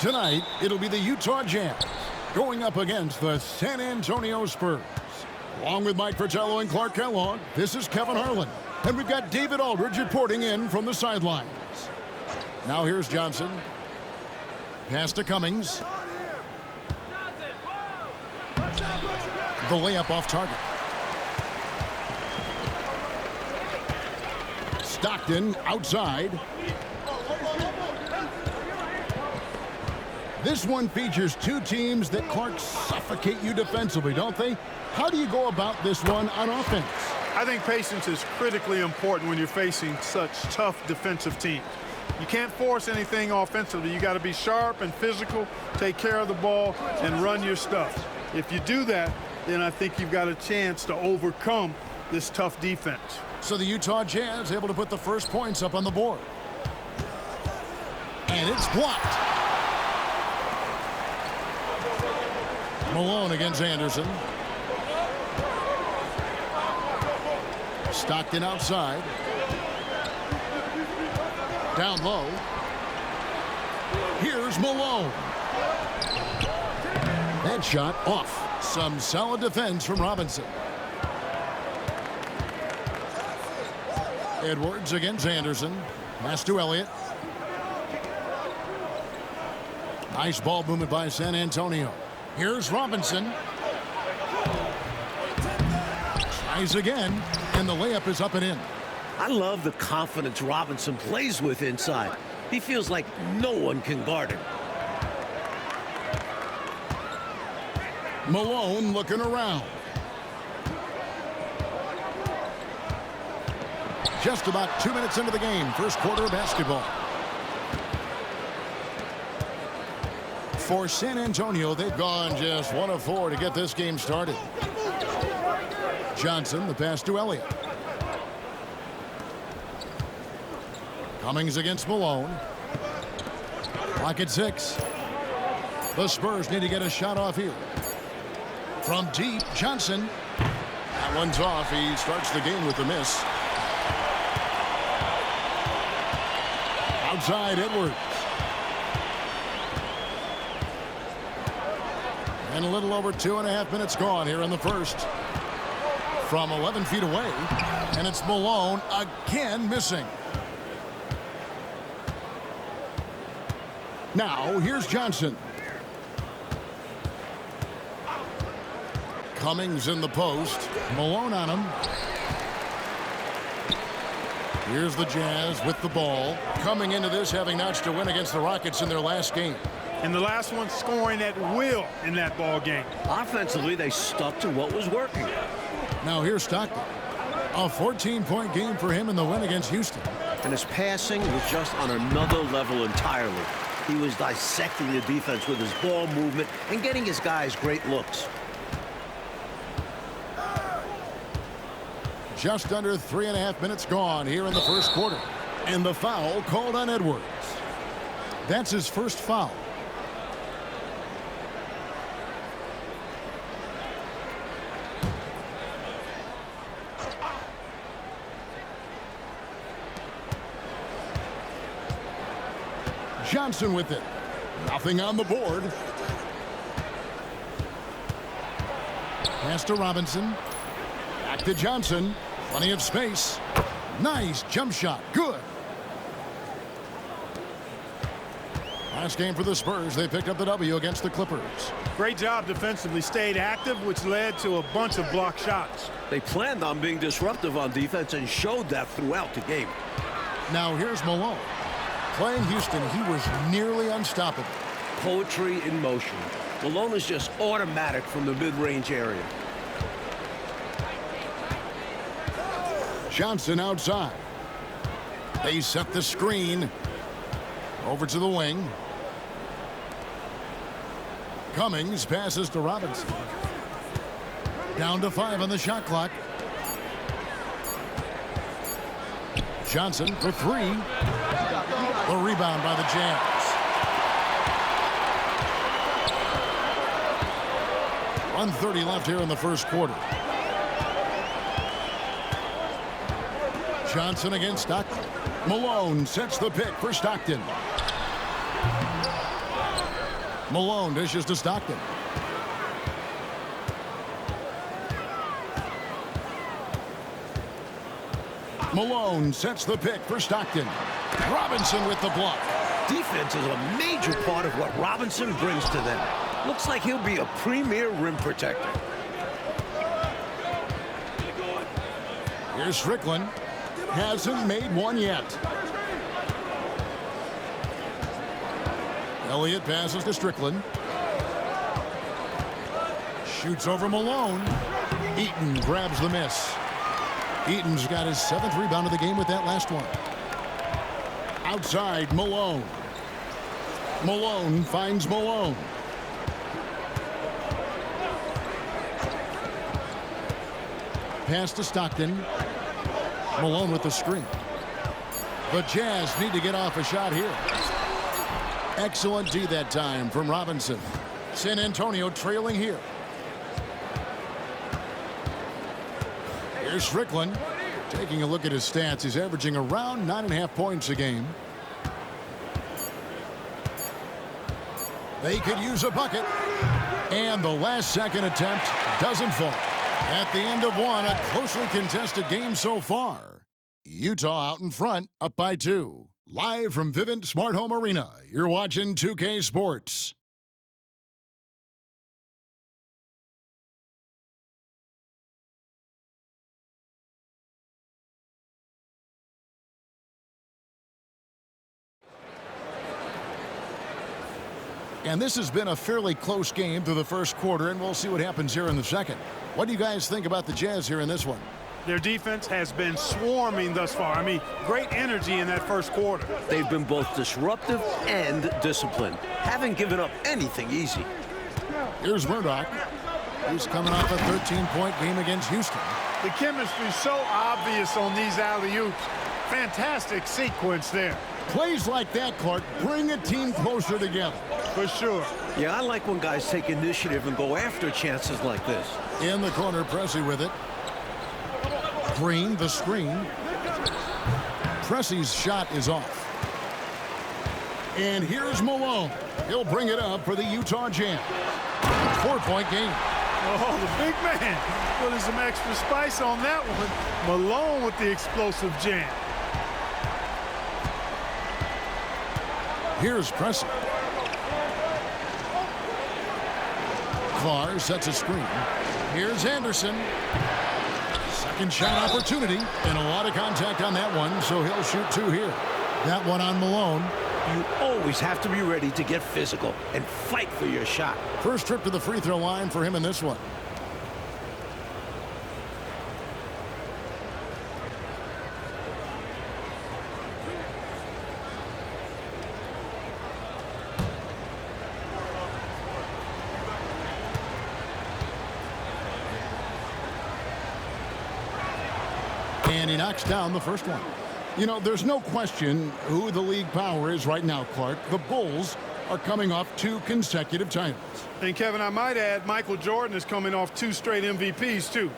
Tonight, it'll be the Utah Jazz going up against the San Antonio Spurs. Along with Mike Fratello and Clark Kellogg, this is Kevin Harlan. And we've got David Aldridge reporting in from the sidelines. Now here's Johnson. Pass to Cummings. The layup off target. Stockton outside. This one features two teams that, Clark, suffocate you defensively, don't they? How do you go about this one on offense? I think patience is critically important when you're facing such tough defensive teams. You can't force anything offensively. You got to be sharp and physical, take care of the ball, and run your stuff. If you do that, then I think you've got a chance to overcome this tough defense. So the Utah Jazz able to put the first points up on the board. And it's blocked. Malone against Anderson. Stockton outside. Down low. Here's Malone. That shot off. Some solid defense from Robinson. Edwards against Anderson. Pass to Elliott. Nice ball movement by San Antonio. Here's Robinson. Tries again, and the layup is up and in. I love the confidence Robinson plays with inside. He feels like no one can guard him. Malone looking around. Just about 2 minutes into the game, first quarter of basketball. For San Antonio, they've gone just 1 of 4 to get this game started. Johnson, the pass to Elliott. Cummings against Malone. Clock at 6. The Spurs need to get a shot off here. From deep, Johnson. That one's off. He starts the game with the miss. Outside, Edwards. And a little over 2.5 minutes gone here in the first. From 11 feet away. And it's Malone again missing. Now, here's Johnson. Cummings in the post. Malone on him. Here's the Jazz with the ball. Coming into this having notched a win against the Rockets in their last game. And the last one scoring at will in that ball game. Offensively, they stuck to what was working. Now here's Stockton. A 14-point game for him in the win against Houston. And his passing was just on another level entirely. He was dissecting the defense with his ball movement and getting his guys great looks. Just under 3.5 minutes gone here in the first quarter. And the foul called on Edwards. That's his first foul. Johnson with it. Nothing on the board. Pass to Robinson. Back to Johnson. Plenty of space. Nice jump shot. Good. Last game for the Spurs. They picked up the W against the Clippers. Great job defensively. Stayed active, which led to a bunch of blocked shots. They planned on being disruptive on defense and showed that throughout the game. Now here's Malone. Playing Houston, he was nearly unstoppable. Poetry in motion. Malone is just automatic from the mid-range area. Johnson outside. They set the screen. Over to the wing. Cummings passes to Robinson. Down to 5 on the shot clock. Johnson for 3. The rebound by the Jazz. 1:30 left here in the first quarter. Johnson against Stockton. Malone sets the pick for Stockton. Malone dishes to Stockton. Malone sets the pick for Stockton. Robinson with the block. Defense is a major part of what Robinson brings to them. Looks like he'll be a premier rim protector. Here's Strickland. Hasn't made one yet. Elliott passes to Strickland. Shoots over Malone. Eaton grabs the miss. Eaton's got his 7th rebound of the game with that last one. Outside, Malone. Malone finds Malone. Pass to Stockton. Malone with the screen. The Jazz need to get off a shot here. Excellent D that time from Robinson. San Antonio trailing here. Here's Strickland. Taking a look at his stats, he's averaging around 9.5 points a game. They could use a bucket. And the last second attempt doesn't fall. At the end of one, a closely contested game so far. Utah out in front, up by 2. Live from Vivint Smart Home Arena, you're watching 2K Sports. And this has been a fairly close game through the first quarter, and we'll see what happens here in the second. What do you guys think about the Jazz here in this one? Their defense has been swarming thus far. I mean, great energy in that first quarter. They've been both disruptive and disciplined. Haven't given up anything easy. Here's Murdoch, who's coming off a 13-point game against Houston. The chemistry's so obvious on these alley-oops. Fantastic sequence there. Plays like that, Clark, bring a team closer together. For sure. Yeah, I like when guys take initiative and go after chances like this. In the corner, Pressey with it. Green, the screen. Pressey's shot is off. And here's Malone. He'll bring it up for the Utah Jazz. 4-point game. Oh, the big man putting some extra spice on that one. Malone with the explosive jam. Here's Pressey. Clark sets a screen. Here's Anderson. Second shot opportunity. And a lot of contact on that one, so he'll shoot 2 here. That one on Malone. You always have to be ready to get physical and fight for your shot. First trip to the free throw line for him in this one. And he knocks down the first one. You know, there's no question who the league power is right now, Clark. The Bulls are coming off 2 consecutive titles. And, Kevin, I might add, Michael Jordan is coming off 2 straight MVPs, too.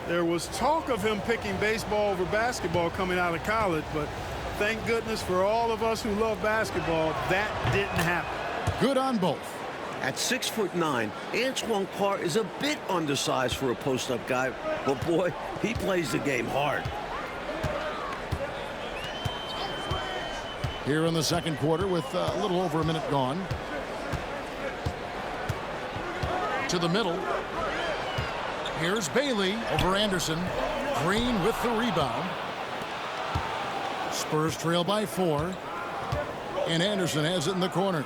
There was talk of him picking baseball over basketball coming out of college, but thank goodness for all of us who love basketball, that didn't happen. Good on both. At 6'9", Antoine Carr is a bit undersized for a post-up guy, but boy, he plays the game hard. Here in the second quarter with a little over a minute gone. To the middle. Here's Bailey over Anderson. Green with the rebound. Spurs trail by 4. And Anderson has it in the corner.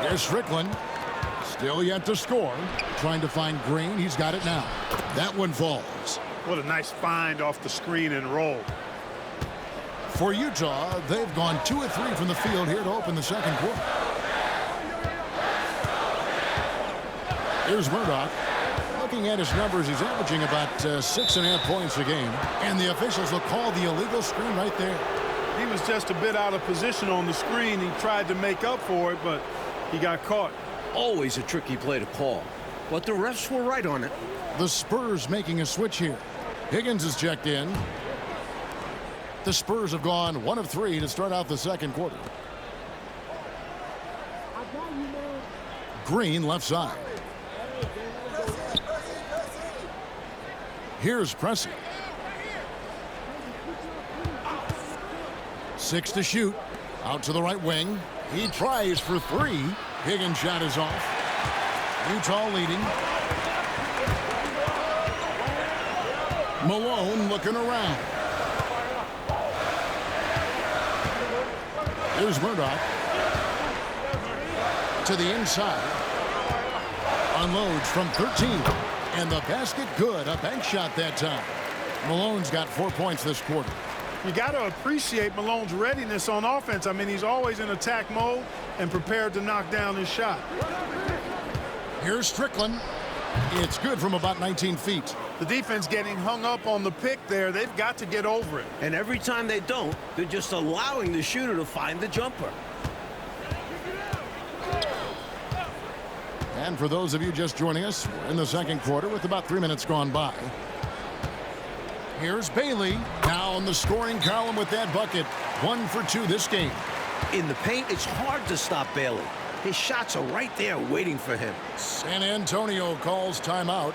Here's Strickland. Still yet to score. Trying to find Green. He's got it now. That one falls. What a nice find off the screen and roll. For Utah, they've gone 2 of 3 from the field here to open the second quarter. Here's Murdoch. Looking at his numbers, he's averaging about 6.5 points a game. And the officials will call the illegal screen right there. He was just a bit out of position on the screen. He tried to make up for it, but he got caught. Always a tricky play to call, but the refs were right on it. The Spurs making a switch here. Higgins is checked in. The Spurs have gone 1 of 3 to start out the second quarter. Green left side. Here's Pressey. 6 to shoot. Out to the right wing. He tries for 3. Higgins' shot is off. Utah leading. Malone looking around. Here's Murdoch. To the inside. Unloads from 13. And the basket good. A bank shot that time. Malone's got 4 points this quarter. You got to appreciate Malone's readiness on offense. I mean, he's always in attack mode and prepared to knock down his shot. Here's Strickland. It's good from about 19 feet. The defense getting hung up on the pick there. They've got to get over it. And every time they don't, they're just allowing the shooter to find the jumper. And for those of you just joining us, we're in the second quarter with about 3 minutes gone by. Here's Bailey now in the scoring column with that bucket. 1 for 2 this game. In the paint, it's hard to stop Bailey. His shots are right there waiting for him. San Antonio calls timeout.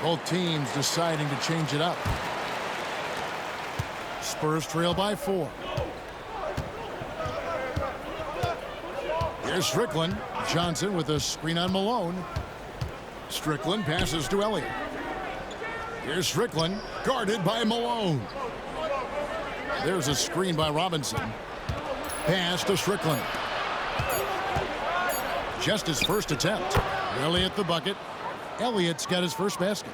Both teams deciding to change it up. Spurs trail by 4. Here's Strickland. Johnson with a screen on Malone. Strickland passes to Elliott. Here's Strickland, guarded by Malone. There's a screen by Robinson. Pass to Strickland. Just his first attempt. Really at the bucket. Elliott's got his first basket.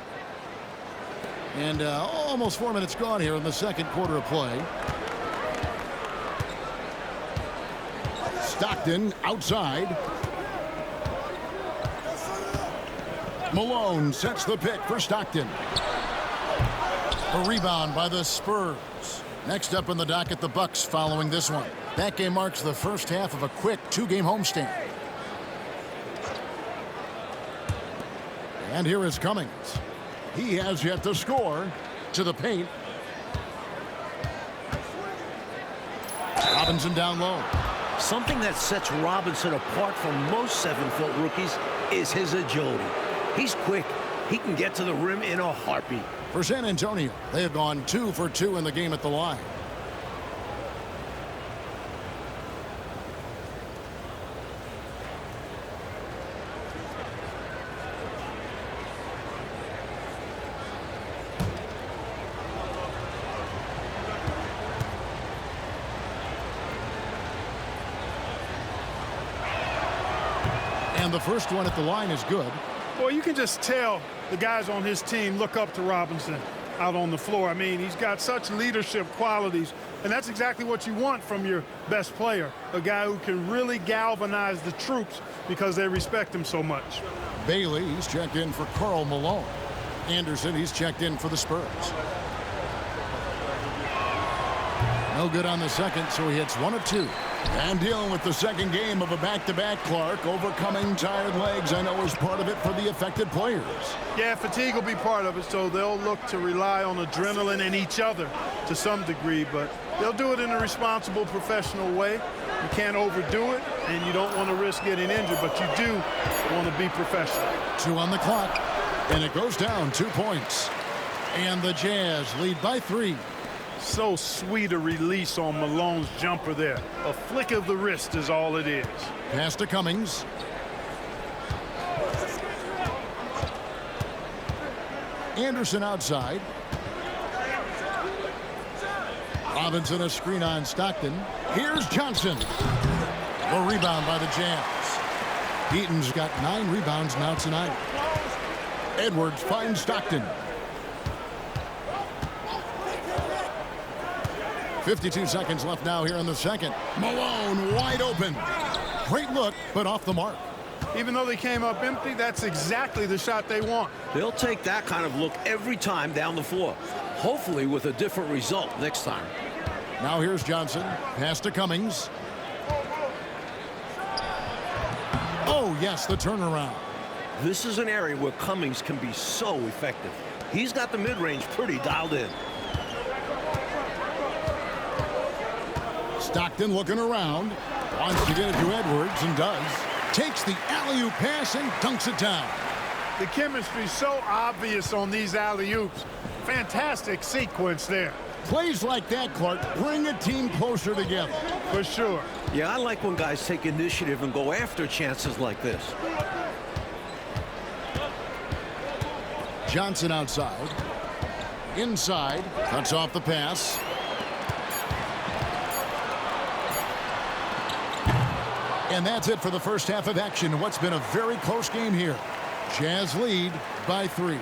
And almost 4 minutes gone here in the second quarter of play. Stockton outside. Malone sets the pick for Stockton. A rebound by the Spurs. Next up in the docket, the Bucks following this one. That game marks the first half of a quick 2-game homestand. And here is Cummings. He has yet to score. To the paint. Robinson down low. Something that sets Robinson apart from most 7-foot rookies is his agility. He's quick. He can get to the rim in a heartbeat. For San Antonio, they have gone 2 for 2 in the game at the line. And the first one at the line is good. Well, you can just tell the guys on his team look up to Robinson out on the floor. I mean, he's got such leadership qualities, and that's exactly what you want from your best player, a guy who can really galvanize the troops because they respect him so much. Bailey, he's checked in for Karl Malone. Anderson, he's checked in for the Spurs. No good on the second, so he hits 1 of 2. And dealing with the second game of a back-to-back, Clark. Overcoming tired legs, I know, is part of it for the affected players. Yeah, fatigue will be part of it, so they'll look to rely on adrenaline and each other to some degree, but they'll do it in a responsible, professional way. You can't overdo it, and you don't want to risk getting injured, but you do want to be professional. 2 on the clock, and it goes down 2 points. And the Jazz lead by 3. So sweet a release on Malone's jumper there. A flick of the wrist is all it is. Pass to Cummings. Anderson outside. Robinson a screen on Stockton. Here's Johnson. A rebound by the Jazz. Heaton's got 9 rebounds now tonight. Edwards finds Stockton. 52 seconds left now here in the second. Malone wide open. Great look, but off the mark. Even though they came up empty, that's exactly the shot they want. They'll take that kind of look every time down the floor. Hopefully with a different result next time. Now here's Johnson. Pass to Cummings. Oh, yes, the turnaround. This is an area where Cummings can be so effective. He's got the mid-range pretty dialed in. Stockton looking around. Wants to get it to Edwards and does. Takes the alley-oop pass and dunks it down. The chemistry so obvious on these alley-oops. Fantastic sequence there. Plays like that, Clark, bring a team closer together. For sure. Yeah, I like when guys take initiative and go after chances like this. Johnson outside. Inside. Cuts off the pass. And that's it for the first half of action. What's been a very close game here. Jazz lead by 3.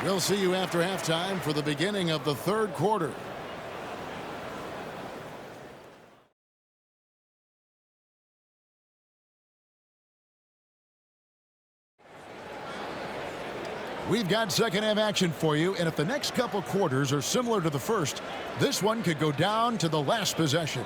We'll see you after halftime for the beginning of the third quarter. We've got second half action for you, and if the next couple quarters are similar to the first, this one could go down to the last possession.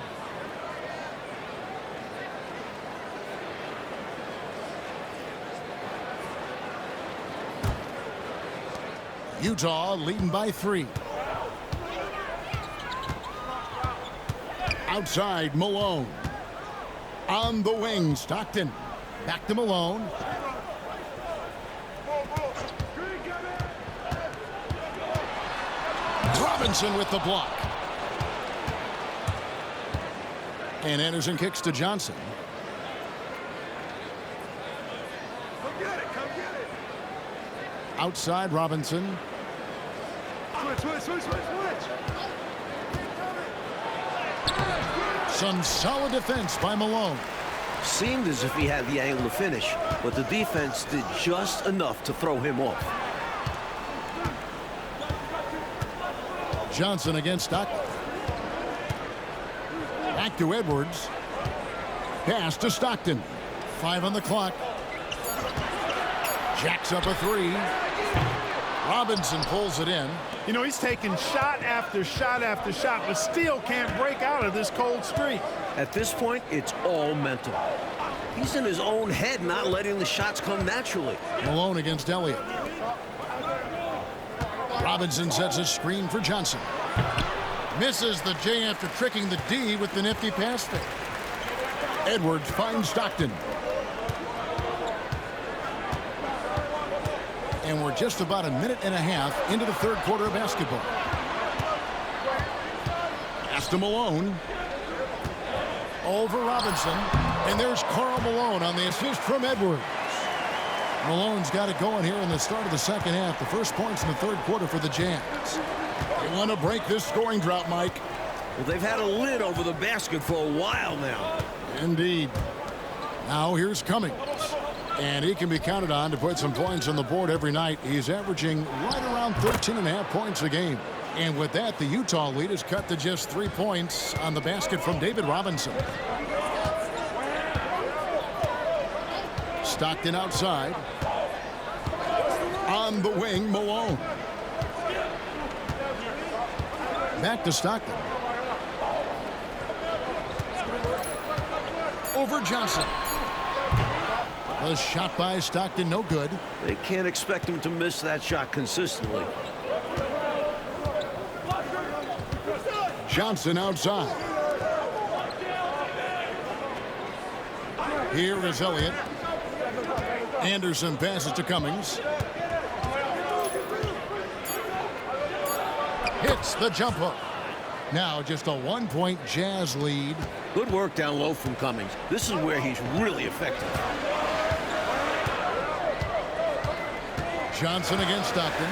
Utah leading by 3. Outside, Malone. On the wing, Stockton. Back to Malone. Robinson with the block. And Anderson kicks to Johnson. Come get it, come get it. Outside, Robinson. Switch. Some solid defense by Malone. Seemed as if he had the angle to finish, but the defense did just enough to throw him off. Johnson against Stockton. Back to Edwards. Pass to Stockton. 5 on the clock. Jacks up a 3. Robinson pulls it in. You know, he's taking shot after shot after shot, but still can't break out of this cold streak. At this point, it's all mental. He's in his own head, not letting the shots come naturally. Malone against Elliott. Robinson sets a screen for Johnson. Misses the J after tricking the D with the nifty pass fake. Edwards finds Stockton. And we're just about a minute and a half into the third quarter of basketball. Pass to Malone. Over Robinson. And there's Karl Malone on the assist from Edwards. Malone's got it going here in the start of the second half. The first points in the third quarter for the Jazz. They want to break this scoring drought, Mike. Well, they've had a lid over the basket for a while now. Indeed. Now here's Cummings. And he can be counted on to put some points on the board every night. He's averaging right around 13.5 points a game. And with that, the Utah lead is cut to just 3 points on the basket from David Robinson. Stockton outside. On the wing, Malone. Back to Stockton. Over Johnson. A shot by Stockton, no good. They can't expect him to miss that shot consistently. Johnson outside. Here is Elliott. Anderson passes to Cummings. Hits the jump hook. Now just a 1-point Jazz lead. Good work down low from Cummings. This is where he's really effective. Johnson against Stockton.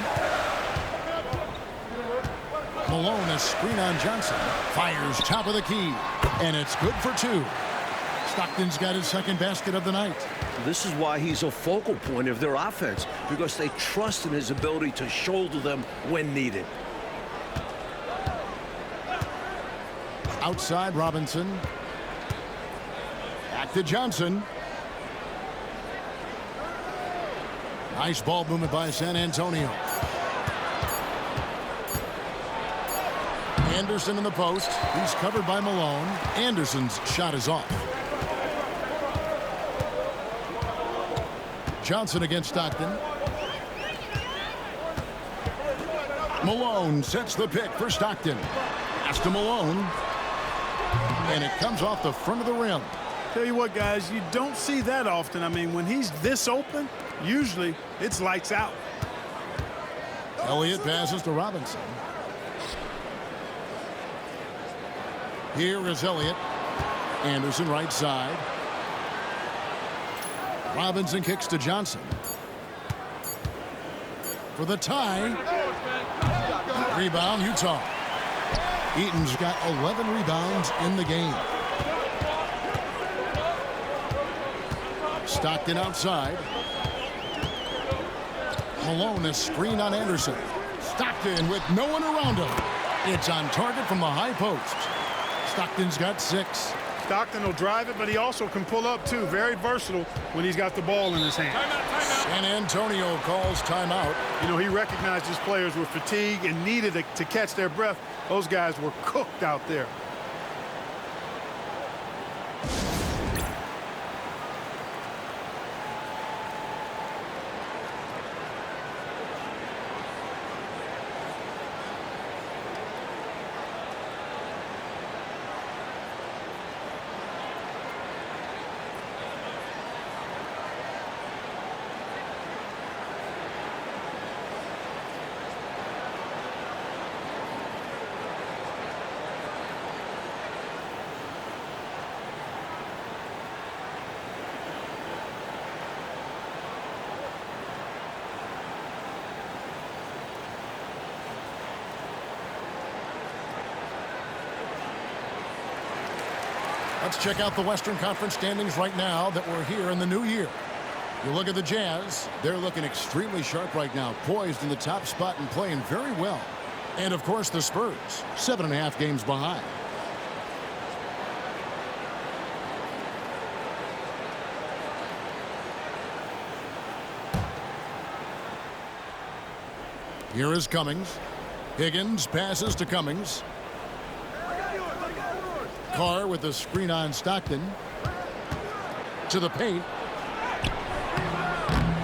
Malone, a screen on Johnson. Fires top of the key. And it's good for 2. Stockton's got his second basket of the night. This is why he's a focal point of their offense, because they trust in his ability to shoulder them when needed. Outside, Robinson. Back to Johnson. Nice ball movement by San Antonio. Anderson in the post. He's covered by Malone. Anderson's shot is off. Johnson against Stockton. Malone sets the pick for Stockton. Pass to Malone. and it comes off the front of the rim. Tell you what, guys, you don't see that often. I mean, when he's this open, usually it's lights out. Elliott passes to Robinson. Here is Elliott. Anderson right side. Robinson kicks to Johnson. For the tie. Rebound, Utah. Eaton's got 11 rebounds in the game. Stockton outside. Malone is screened on Anderson. Stockton with no one around him. It's on target from the high post. Stockton's got 6. Stockton will drive it, but he also can pull up, too. Very versatile when he's got the ball in his hand. San Antonio calls timeout. You know, he recognized his players were fatigued and needed to catch their breath. Those guys were cooked out there. Let's check out the Western Conference standings right now that we're here in the new year. You look at the Jazz, they're looking extremely sharp right now, poised in the top spot and playing very well. And, of course, the Spurs, 7.5 games behind. Here is Cummings. Higgins passes to Cummings. Carr with the screen on Stockton. To the paint.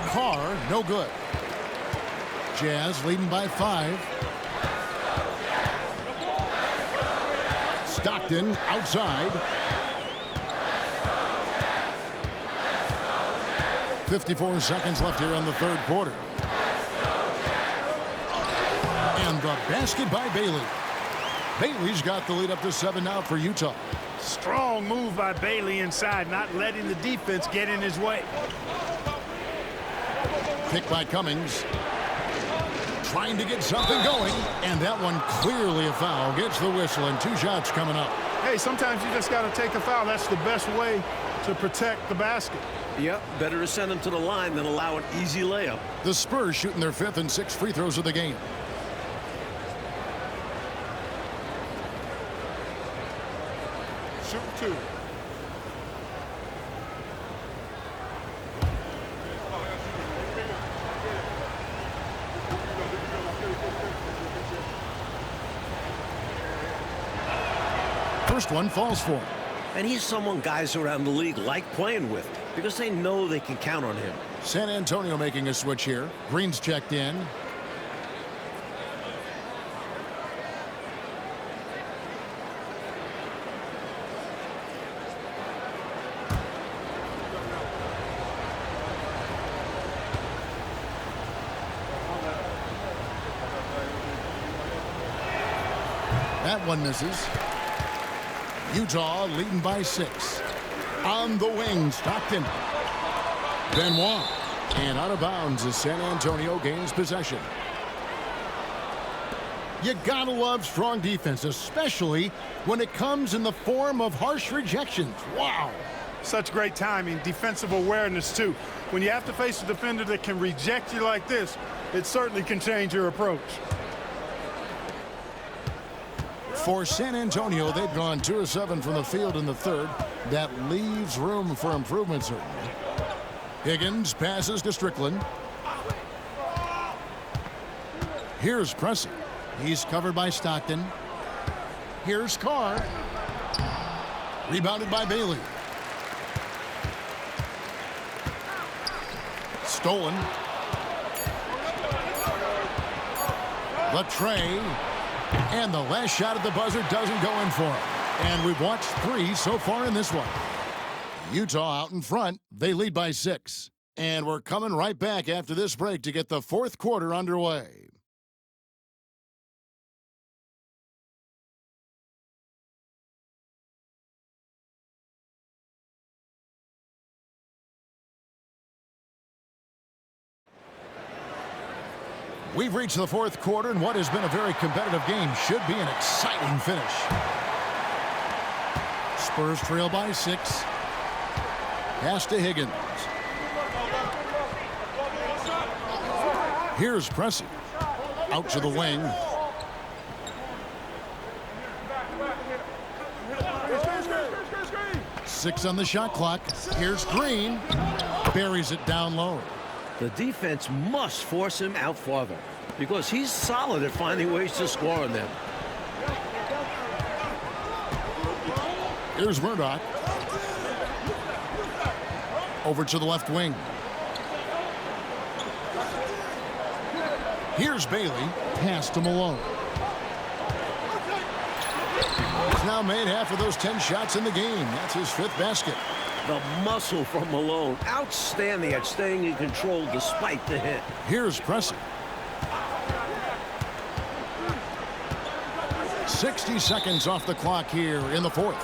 Carr, no good. Jazz leading by 5. Stockton outside. 54 seconds left here in the third quarter. And the basket by Bailey. Bailey's got the lead up to 7 now for Utah. Strong move by Bailey inside, not letting the defense get in his way. Pick by Cummings. Trying to get something going. And that one clearly a foul. Gets the whistle and 2 shots coming up. Hey, sometimes you just got to take a foul. That's the best way to protect the basket. Yep, better to send them to the line than allow an easy layup. The Spurs shooting their 5th and 6th free throws of the game. Shoot 2. First one falls for him. And he's someone guys around the league like playing with because they know they can count on him. San Antonio making a switch here. Green's checked in. That one misses. Utah leading by 6. On the wing, Stockton. Benoit. And out of bounds as San Antonio gains possession. You gotta love strong defense, especially when it comes in the form of harsh rejections. Wow. Such great timing, defensive awareness, too. When you have to face a defender that can reject you like this, it certainly can change your approach. For San Antonio, they've gone 2 of 7 from the field in the third. That leaves room for improvement, certainly. Higgins passes to Strickland. Here's Preston. He's covered by Stockton. Here's Carr. Rebounded by Bailey. Stolen. Latrey. And the last shot at the buzzer doesn't go in for him. And we've watched 3 so far in this one. Utah out in front. They lead by 6. And we're coming right back after this break to get the 4th quarter underway. We've reached the 4th quarter, and what has been a very competitive game should be an exciting finish. Spurs trail by 6. Pass to Higgins. Here's Pressey. Out to the wing. Six on the shot clock. Here's Green. Buries it down low. The defense must force him out farther because he's solid at finding ways to score on them. Here's Murdoch. Over to the left wing. Here's Bailey. Pass to Malone. He's now made half of those 10 shots in the game. That's his 5th basket. The muscle from Malone. Outstanding at staying in control despite the hit. Here's Pressey. 60 seconds off the clock here in the 4th.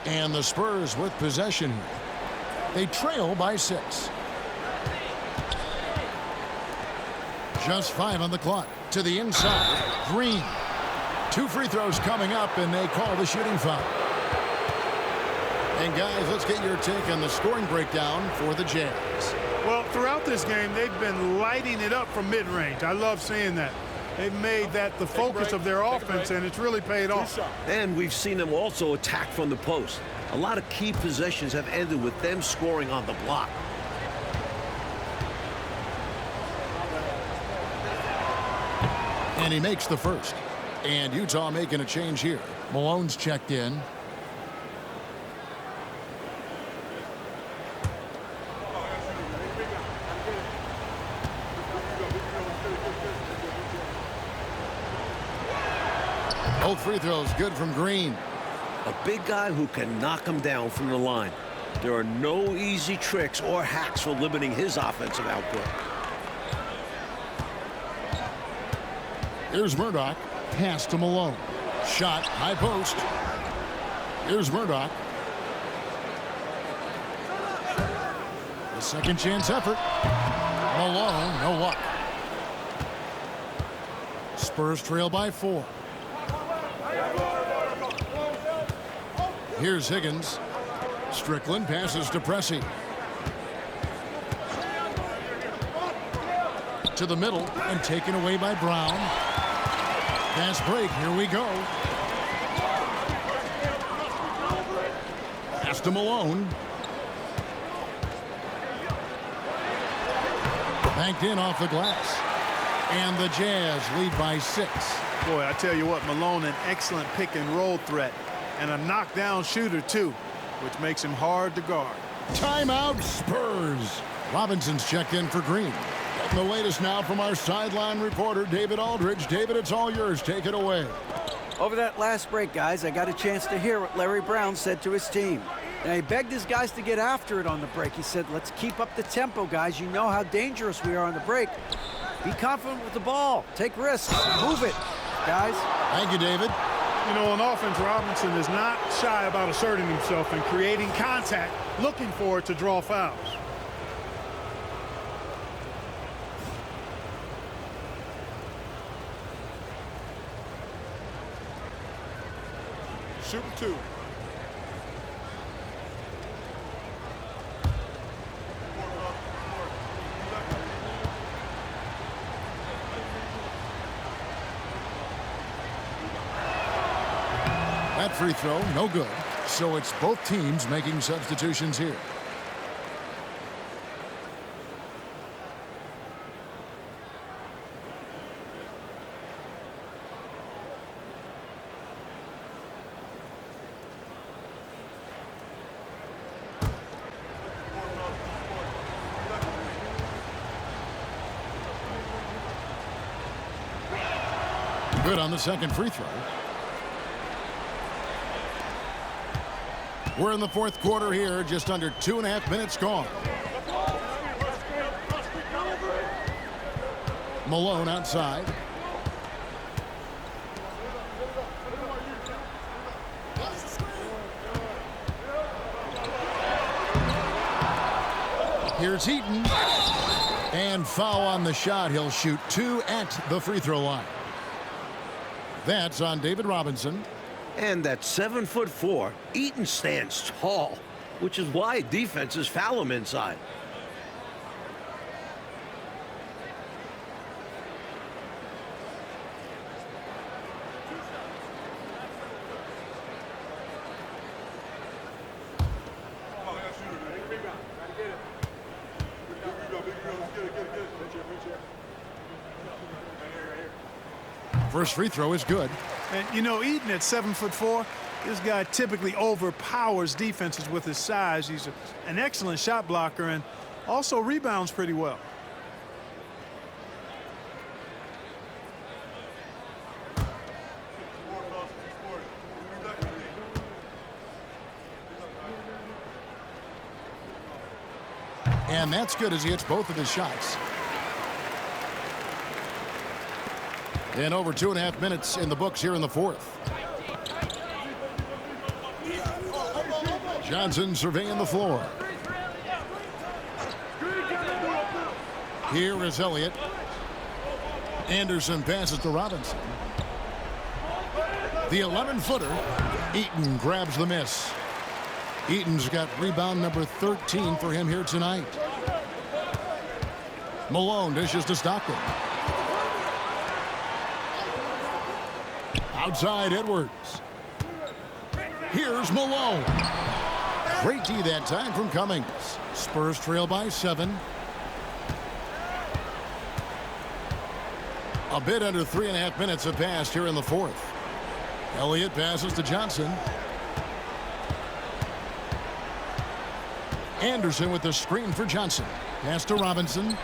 And the Spurs with possession here. They trail by 6. Just 5 on the clock. To the inside. Green. 2 free throws coming up, and they call the shooting foul. And guys, let's get your take on the scoring breakdown for the Jazz. Well, throughout this game, they've been lighting it up from mid-range. I love seeing that. They've made that the focus of their offense, and it's really paid off. And we've seen them also attack from the post. A lot of key possessions have ended with them scoring on the block. And he makes the first. And Utah making a change here. Malone's checked in. Both free throws good from Green. A big guy who can knock him down from the line. There are no easy tricks or hacks for limiting his offensive output. Here's Murdoch. Pass to Malone. Shot, high post. Here's Murdoch. The second chance effort. Malone, no luck. Spurs trail by 4. Here's Higgins. Strickland passes to Pressey. To the middle and taken away by Brown. Fast break. Here we go. Pass to Malone. Banked in off the glass. And the Jazz lead by 6. Boy, I tell you what, Malone, an excellent pick and roll threat. And a knockdown shooter, too, which makes him hard to guard. Timeout, Spurs. Robinson's checked in for Green. Getting the latest now from our sideline reporter, David Aldridge. David, it's all yours. Take it away. Over that last break, guys, I got a chance to hear what Larry Brown said to his team. And he begged his guys to get after it on the break. He said, let's keep up the tempo, guys. You know how dangerous we are on the break. Be confident with the ball. Take risks. Move it, guys. Thank you, David. You know, on offense, Robinson is not shy about asserting himself and creating contact, looking for it to draw fouls. Shooting 2. That free throw, no good. So it's both teams making substitutions here. Good on the second free throw. We're in the fourth quarter here, just under 2.5 minutes gone. Malone outside. Here's Eaton. And foul on the shot. He'll shoot 2 at the free throw line. That's on David Robinson. And at 7'4", Eaton stands tall, which is why defenses foul him inside. First free throw is good. And, you know, Eaton at 7'4", this guy typically overpowers defenses with his size. He's an excellent shot blocker and also rebounds pretty well. And that's good as he hits both of his shots. And over 2.5 minutes in the books here in the fourth. Johnson surveying the floor. Here is Elliott. Anderson passes to Robinson. The 11-footer. Eaton grabs the miss. Eaton's got rebound number 13 for him here tonight. Malone dishes to Stockton. Outside Edwards. Here's Malone. Great D that time from Cummings. Spurs trail by 7. A bit under 3.5 minutes have passed here in the fourth. Elliott passes to Johnson. Anderson with the screen for Johnson. Pass to Robinson.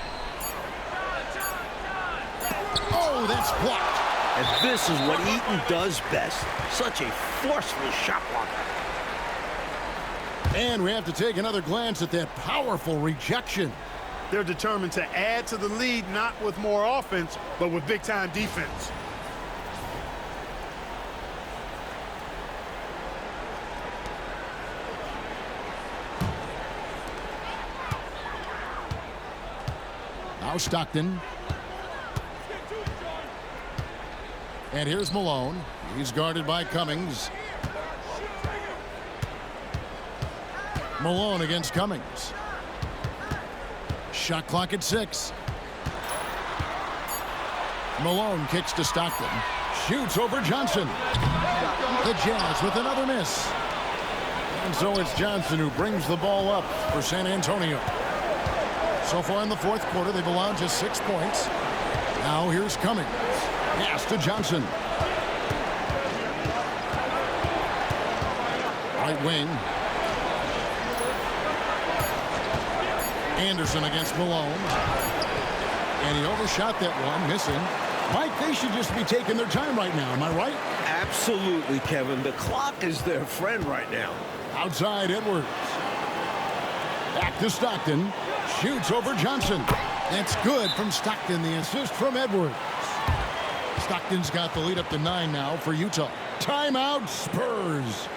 Oh, that's blocked. And this is what Eaton does best. Such a forceful shot blocker. And we have to take another glance at that powerful rejection. They're determined to add to the lead, not with more offense, but with big-time defense. Now Stockton. And here's Malone. He's guarded by Cummings. Malone against Cummings. Shot clock at 6. Malone kicks to Stockton. Shoots over Johnson. The Jazz with another miss. And so it's Johnson who brings the ball up for San Antonio. So far in the fourth quarter, they've allowed just 6 points. Now here's Cummings. Pass to Johnson. Right wing. Anderson against Malone. And he overshot that one, missing. Mike, they should just be taking their time right now. Am I right? Absolutely, Kevin. The clock is their friend right now. Outside Edwards. Back to Stockton. Shoots over Johnson. That's good from Stockton. The assist from Edwards. Stockton's got the lead up to 9 now for Utah. Timeout, Spurs.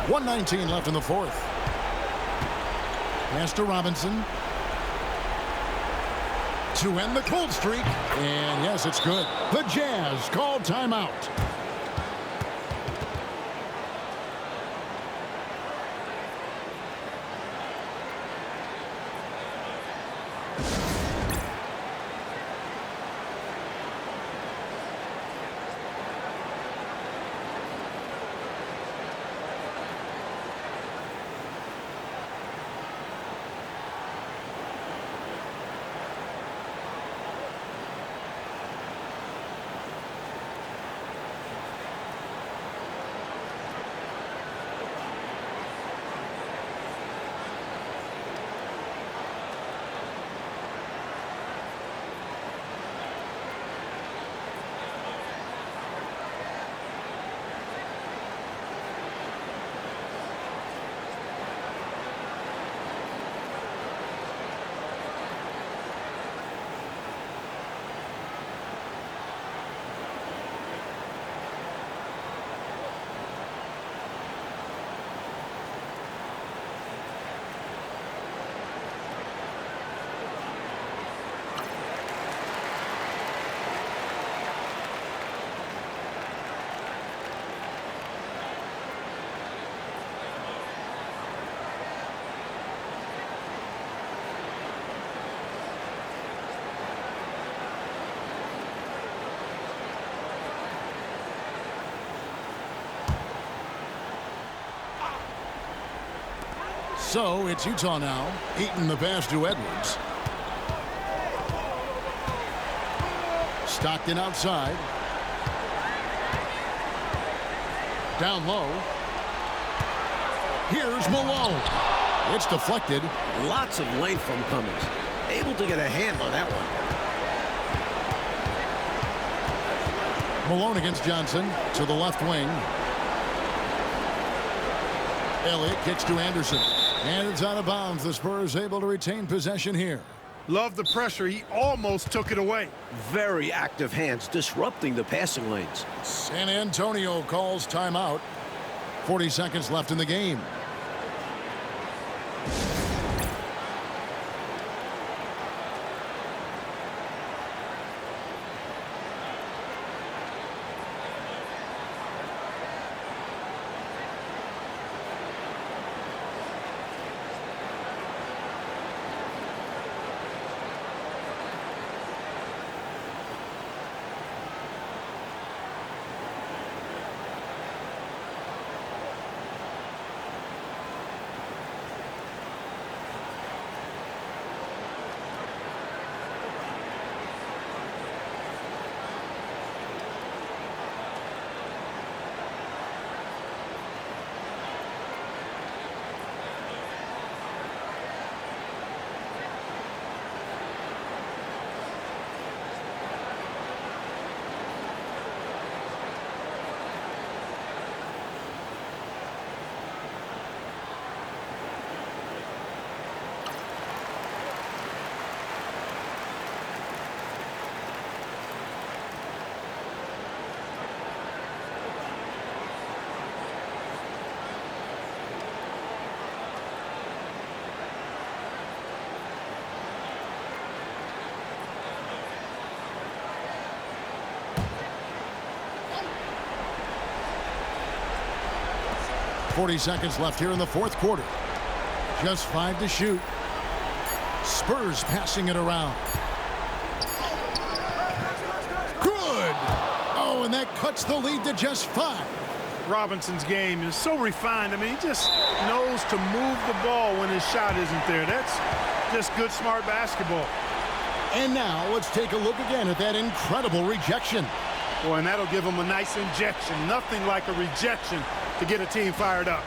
1:19 left in the fourth. Pass to Robinson. To end the cold streak. And yes, it's good. The Jazz call timeout. So it's Utah now. Eaton the pass to Edwards. Stockton outside. Down low. Here's Malone. It's deflected. Lots of length from Cummings. Able to get a hand on that one. Malone against Johnson to the left wing. Elliott kicks to Anderson. And it's out of bounds. The Spurs able to retain possession here. Love the pressure. He almost took it away. Very active hands, disrupting the passing lanes. San Antonio calls timeout. 40 seconds left in the game. .40 seconds left here in the fourth quarter. Just 5 to shoot. Spurs passing it around. Good! Oh, and that cuts the lead to just 5. Robinson's game is so refined. I mean, he just knows to move the ball when his shot isn't there. That's just good, smart basketball. And now let's take a look again at that incredible rejection. Boy, and that'll give him a nice injection. Nothing like a rejection to get a team fired up.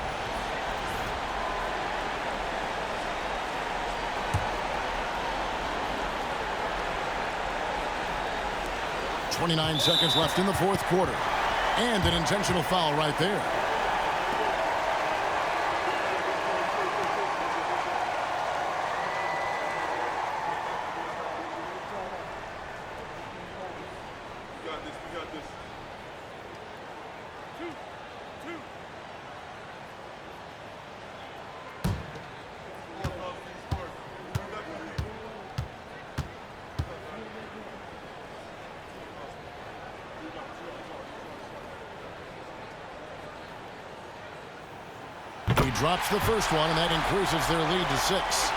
.29 seconds left in the fourth quarter. And an intentional foul right there. drops the first one, and that increases their lead to 6.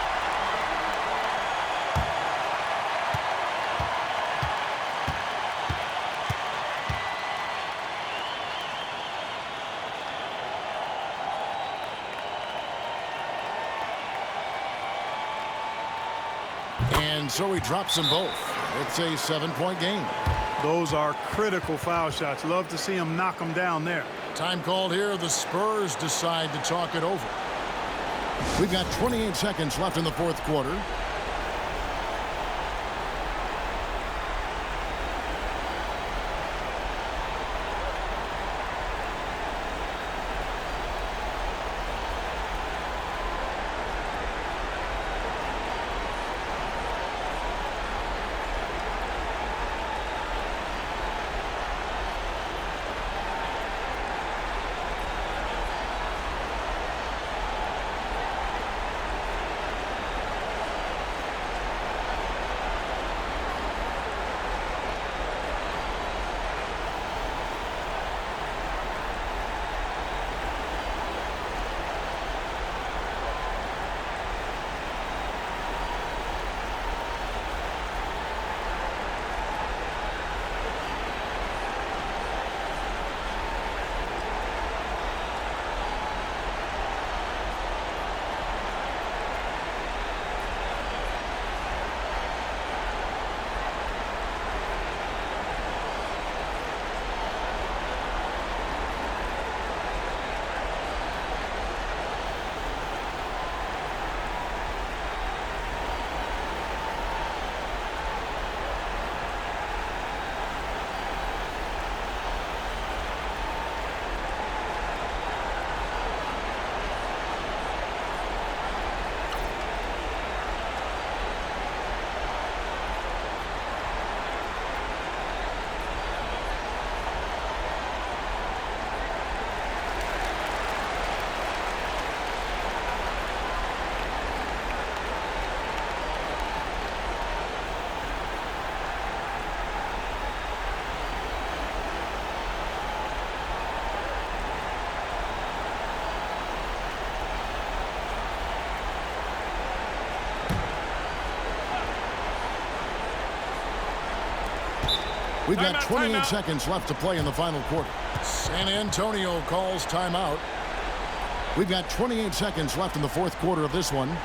And so he drops them both. It's a 7-point game. Those are critical foul shots. Love to see him knock them down there. Time called here. The Spurs decide to talk it over. We've got 28 seconds left in the fourth quarter. We've got 28 seconds left to play in the final quarter. San Antonio calls timeout. We've got 28 seconds left in the fourth quarter of this one.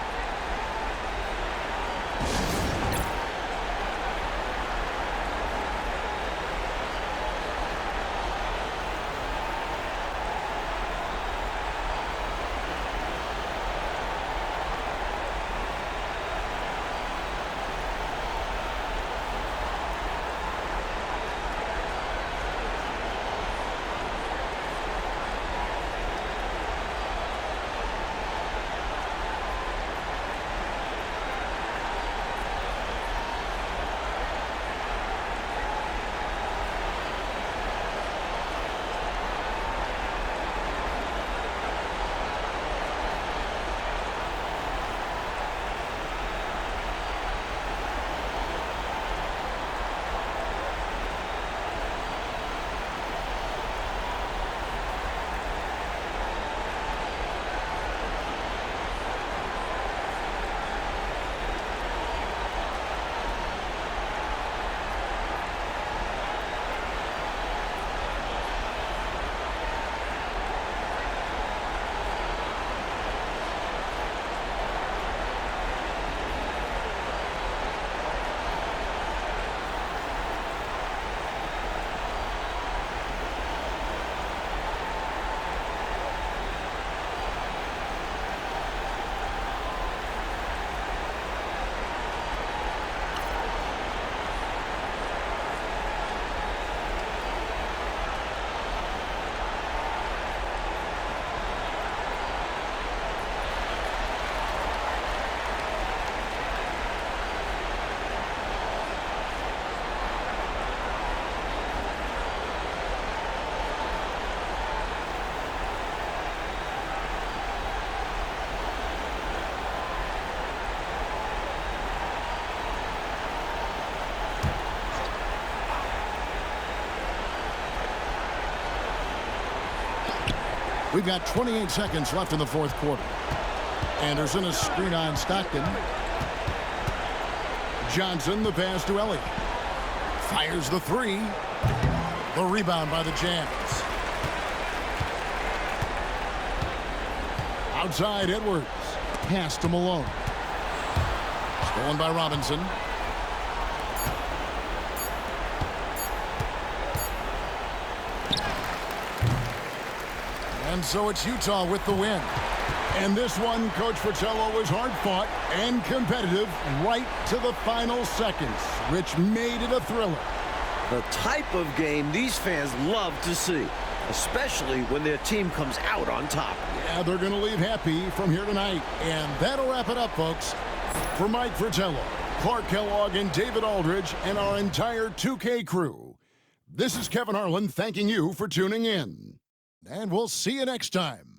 We've got 28 seconds left in the fourth quarter. Anderson, a screen on Stockton. Johnson, the pass to Elliott. Fires the three. The rebound by the Jazz. Outside, Edwards. Pass to Malone. Stolen by Robinson. And so it's Utah with the win. And this one, Coach Fratello, was hard-fought and competitive right to the final seconds, which made it a thriller. The type of game these fans love to see, especially when their team comes out on top. Yeah, they're going to leave happy from here tonight. And that'll wrap it up, folks. For Mike Fratello, Clark Kellogg, and David Aldridge, and our entire 2K crew, this is Kevin Harlan thanking you for tuning in. And we'll see you next time.